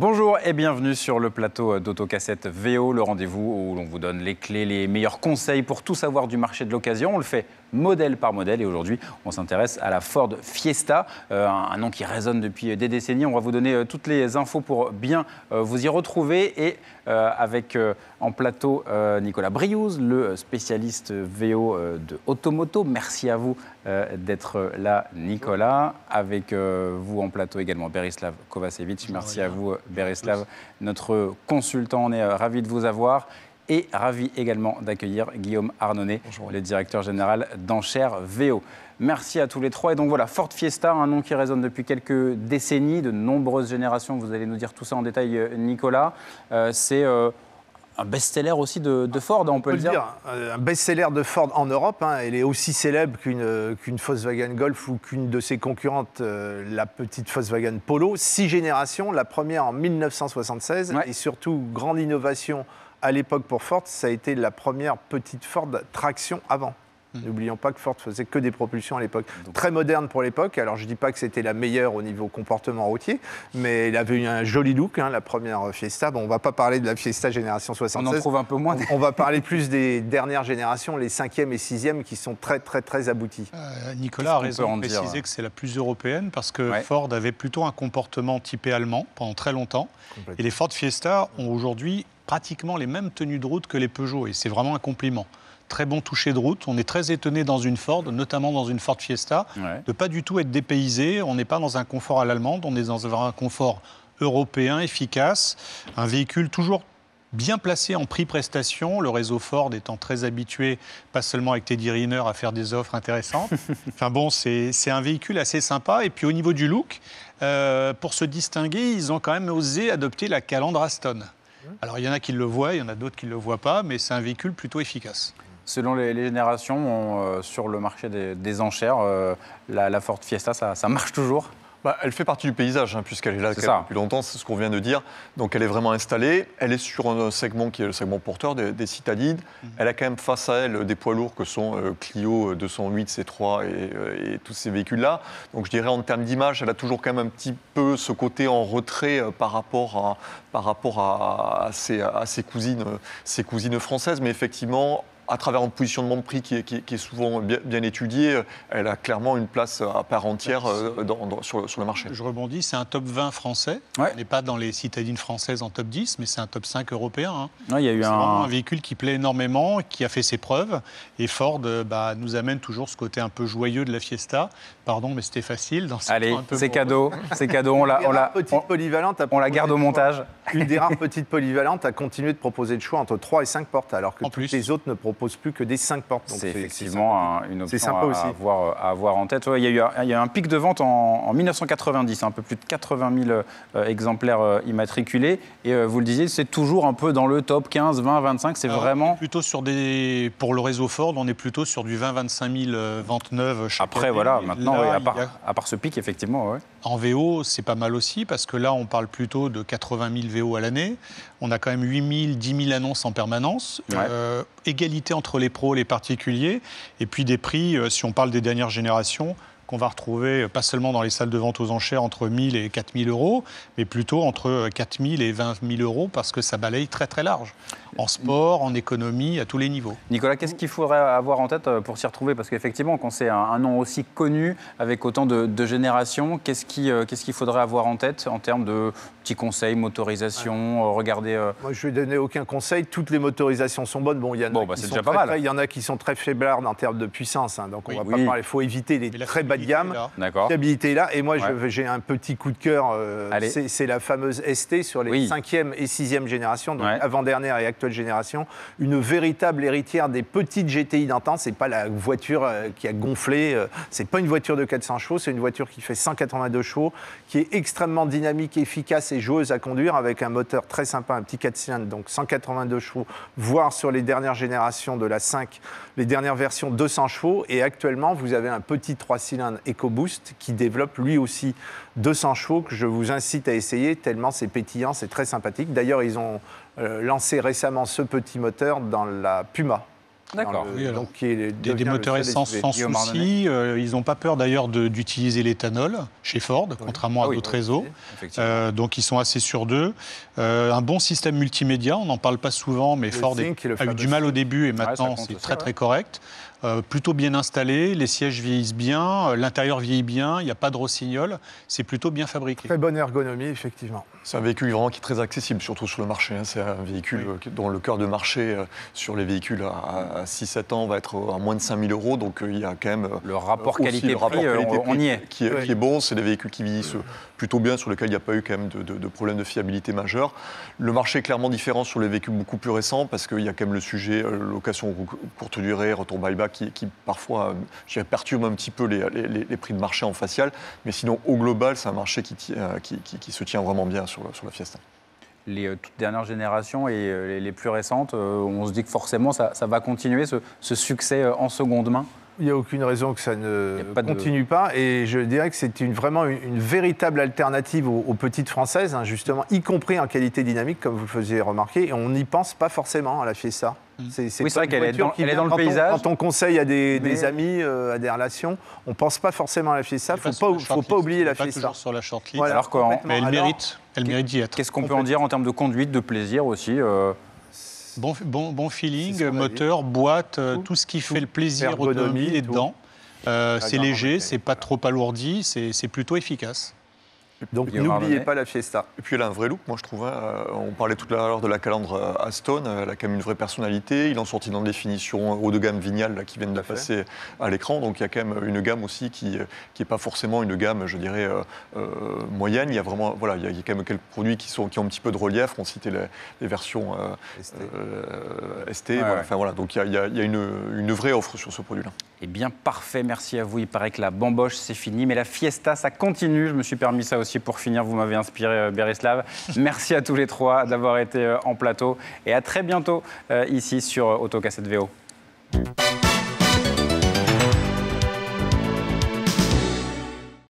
Bonjour et bienvenue sur le plateau d'Autocassette VO, le rendez-vous où l'on vous donne les clés, les meilleurs conseils pour tout savoir du marché de l'occasion. On le fait modèle par modèle et aujourd'hui, on s'intéresse à la Ford Fiesta, un nom qui résonne depuis des décennies. On va vous donner toutes les infos pour bien vous y retrouver et avec en plateau Nicolas Briouze, le spécialiste VO de Automoto. Merci à vous d'être là, Nicolas. Avec vous en plateau également, Berislav Kovacevic. Merci à vous, Berislav, notre consultant. On est ravis de vous avoir. Et ravi également d'accueillir Guillaume Arnonnet, le directeur général d'Enchères VO. Merci à tous les trois. Et donc voilà, Ford Fiesta, un nom qui résonne depuis quelques décennies, de nombreuses générations. Vous allez nous dire tout ça en détail, Nicolas. C'est un best-seller aussi de Ford, on peut le dire. Un best-seller de Ford en Europe. Elle est aussi célèbre qu'une Volkswagen Golf ou qu'une de ses concurrentes, la petite Volkswagen Polo. 6 générations, la première en 1976. Ouais. Et surtout, grande innovation à l'époque pour Ford, ça a été la première petite Ford traction avant. N'oublions pas que Ford faisait que des propulsions à l'époque. Très moderne pour l'époque. Alors, je ne dis pas que c'était la meilleure au niveau comportement routier, mais elle avait eu un joli look, la première Fiesta. Bon, on ne va pas parler de la Fiesta génération 76. On en trouve un peu moins. On va parler plus des dernières générations, les 5e et 6e, qui sont très, très, très abouties. Nicolas a raison de préciser que c'est la plus européenne, parce que Ford avait plutôt un comportement typé allemand pendant très longtemps. Et les Ford Fiesta ont aujourd'hui pratiquement les mêmes tenues de route que les Peugeot, et c'est vraiment un compliment. Très bon toucher de route. On est très étonné dans une Ford, notamment dans une Ford Fiesta, de pas du tout être dépaysé. On n'est pas dans un confort à l'allemande, on est dans un confort européen, efficace. Un véhicule toujours bien placé en prix-prestation, le réseau Ford étant très habitué, pas seulement avec Teddy Riner, à faire des offres intéressantes. Enfin bon, c'est un véhicule assez sympa. Et puis au niveau du look, pour se distinguer, ils ont quand même osé adopter la calandre Aston. Alors il y en a qui le voient, il y en a d'autres qui ne le voient pas, mais c'est un véhicule plutôt efficace. Selon les générations, sur le marché des enchères, la Ford Fiesta, ça marche toujours ? Elle fait partie du paysage, puisqu'elle est là depuis longtemps, c'est ce qu'on vient de dire. Donc elle est vraiment installée. Elle est sur un segment qui est le segment porteur des citadines. Elle a quand même face à elle des poids lourds que sont Clio 208, C3 et tous ces véhicules-là. Donc je dirais en termes d'image, elle a toujours quand même un petit peu ce côté en retrait par rapport à ses cousines françaises. Mais effectivement, à travers un positionnement de prix qui est souvent bien étudié, elle a clairement une place à part entière sur le marché. Je rebondis, c'est un top 20 français. On n'est pas dans les citadines françaises en top 10, mais c'est un top 5 européen. C'est vraiment un véhicule qui plaît énormément, qui a fait ses preuves. Et Ford nous amène toujours ce côté un peu joyeux de la Fiesta. Pardon, mais c'était facile. Allez, c'est cadeau. On la garde au montage. Une des rares petites polyvalentes a continué de proposer le choix entre 3 et 5 portes, alors que toutes les autres ne proposent plus que des 5 portes. C'est effectivement une option à avoir en tête. Il y a eu un pic de vente en 1990, un peu plus de 80 000 exemplaires immatriculés. Et vous le disiez, c'est toujours un peu dans le top 15, 20, 25. C'est vraiment... Plutôt pour le réseau Ford, on est plutôt sur du 20-25 000 ventes neuves chaque année. Après, voilà, maintenant, à part ce pic, effectivement, En VO, c'est pas mal aussi, parce que là, on parle plutôt de 80 000 VO à l'année. On a quand même 8 000, 10 000 annonces en permanence. Égalité entre les pros et les particuliers. Et puis des prix, si on parle des dernières générations, qu'on va retrouver pas seulement dans les salles de vente aux enchères entre 1 000 et 4 000 euros, mais plutôt entre 4 000 et 20 000 euros, parce que ça balaye très très large. En sport, en économie, à tous les niveaux. Nicolas, qu'est-ce qu'il faudrait avoir en tête pour s'y retrouver ? Parce qu'effectivement, quand c'est un nom aussi connu, avec autant de générations, qu'est-ce qu'il faudrait avoir en tête en termes de petits conseils, motorisation, regarder... Moi, je ne vais donner aucun conseil. Toutes les motorisations sont bonnes. Bon, c'est déjà pas mal. Il y en a qui sont très faiblardes en termes de puissance. Donc, on va pas parler. Il faut éviter les très bas de gamme. D'accord. Fiabilité là. Et moi, j'ai un petit coup de cœur. C'est la fameuse ST sur les 5e et 6e générations, donc avant-dernière et actuelle génération. Une véritable héritière des petites GTI d'antan. C'est pas la voiture qui a gonflé. C'est pas une voiture de 400 chevaux. C'est une voiture qui fait 182 chevaux, qui est extrêmement dynamique, efficace et joueuse à conduire, avec un moteur très sympa, un petit 4 cylindres, donc 182 chevaux, voire sur les dernières générations de la 5, les dernières versions 200 chevaux. Et actuellement, vous avez un petit 3 cylindres EcoBoost qui développe lui aussi 200 chevaux, que je vous incite à essayer, tellement c'est pétillant, c'est très sympathique. D'ailleurs, ils ont lancé récemment ce petit moteur dans la Puma. D'accord. Donc, des moteurs essence sans souci. Ils n'ont pas peur d'ailleurs d'utiliser l'éthanol chez Ford, contrairement à d'autres réseaux. Donc ils sont assez sûrs d'eux. Un bon système multimédia, on n'en parle pas souvent, mais Ford a eu du mal au début et maintenant c'est très correct. Plutôt bien installé, les sièges vieillissent bien, l'intérieur vieillit bien, il n'y a pas de rossignol, c'est plutôt bien fabriqué. Très bonne ergonomie, effectivement. C'est un véhicule vraiment qui est très accessible, surtout sur le marché. C'est un véhicule dont le cœur de marché sur les véhicules à 6-7 ans va être à moins de 5 000 €. Donc il y a quand même le rapport qualité-prix, on y est. Qui est bon. C'est des véhicules qui vieillissent plutôt bien, sur lesquels il n'y a pas eu quand même de problème de fiabilité majeur. Le marché est clairement différent sur les véhicules beaucoup plus récents, parce qu'il y a quand même le sujet location courte durée, retour buyback, qui parfois perturbe un petit peu les prix de marché en facial. Mais sinon, au global, c'est un marché qui se tient vraiment bien sur la Fiesta. Les toutes dernières générations et les plus récentes, on se dit que forcément ça va continuer, ce succès en seconde main. Il n'y a aucune raison que ça ne continue pas. Et je dirais que c'est vraiment une véritable alternative aux petites françaises, justement, y compris en qualité dynamique, comme vous le faisiez remarquer. Et on n'y pense pas forcément à la Fiesta. C'est vrai qu'elle est dans le paysage. Quand on conseille à des amis, à des relations, on ne pense pas forcément à la Fiesta. Il ne faut pas oublier la Fiesta. Toujours sur la shortlist. Voilà, mais elle mérite d'y être. Qu'est-ce qu'on peut en dire en termes de conduite, de plaisir aussi Bon feeling, moteur, boîte, tout ce qui fait le plaisir automobile est dedans. C'est léger, c'est pas trop alourdi, c'est plutôt efficace. Donc n'oubliez pas la Fiesta. Et puis elle a un vrai look, moi je trouve. On parlait tout à l'heure de la calandre Aston, elle a quand même une vraie personnalité. Il en sortit dans des finitions haut de gamme Vignal là, qui viennent de la passer à l'écran. Donc il y a quand même une gamme aussi qui n'est pas forcément une gamme, je dirais, moyenne. Il y a vraiment, voilà, il y a quand même quelques produits qui ont un petit peu de relief. On citait les versions ST. Voilà. Enfin, voilà. Donc il y a une vraie offre sur ce produit-là. Eh bien, parfait, merci à vous. Il paraît que la bamboche, c'est fini, mais la Fiesta, ça continue. Je me suis permis ça aussi pour finir. Vous m'avez inspiré, Berislav. Merci à tous les trois d'avoir été en plateau. Et à très bientôt ici sur Autocassette VO.